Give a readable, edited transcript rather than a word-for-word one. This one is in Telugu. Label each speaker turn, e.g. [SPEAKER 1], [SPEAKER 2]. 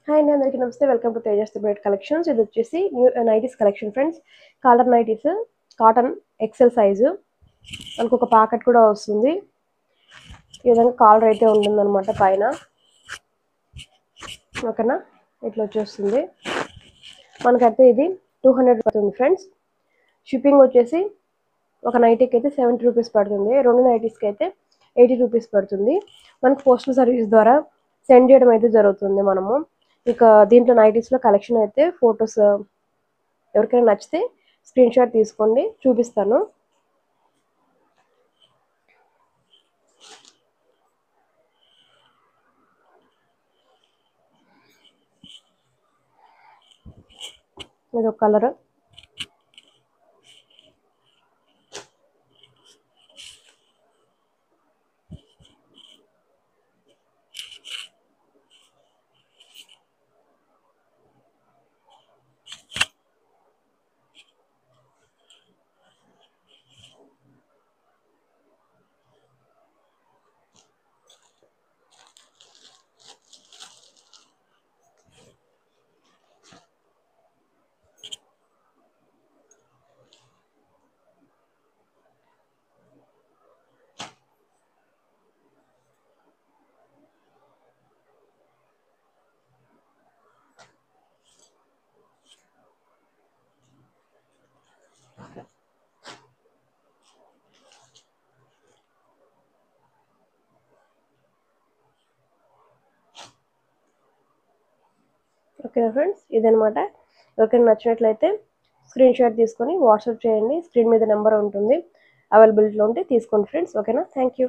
[SPEAKER 1] హాయ్ అండి, అందరికీ నమస్తే. Welcome to Tejas bright collections. ఇది వచ్చేసి new nighties collection friends. Collar nighties, cotton XL size. మనకు ఒక పాకెట్ కూడా వస్తుంది. ఈ విధంగా కాలర్ అయితే ఉంటుందన్నమాట పైన. ఓకేనా, ఇట్లా వచ్చేస్తుంది. మనకైతే ఇది 200 పడుతుంది ఫ్రెండ్స్. షిప్పింగ్ వచ్చేసి ఒక నైటీకి అయితే 70 రూపీస్ పడుతుంది. 2 నైటీస్కి అయితే 80 రూపీస్ పడుతుంది. మనకు పోస్టల్ సర్వీస్ ద్వారా సెండ్ చేయడం అయితే జరుగుతుంది. మనము ఇక దీంట్లో నైటీస్లో కలెక్షన్ అయితే ఫొటోస్ ఎవరికైనా నచ్చితే స్క్రీన్ షాట్ తీసుకోండి, చూపిస్తాను. ఇది ఒక కలర్. ఓకేనా ఫ్రెండ్స్, ఇదనమాట. ఎవరికైనా నచ్చినట్లయితే స్క్రీన్ షాట్ తీసుకొని వాట్సాప్ చేయండి. స్క్రీన్ మీద నెంబర్ ఉంటుంది, అవైలబిలిటీలో ఉంటే తీసుకోండి ఫ్రెండ్స్. ఓకేనా, థ్యాంక్ యూ.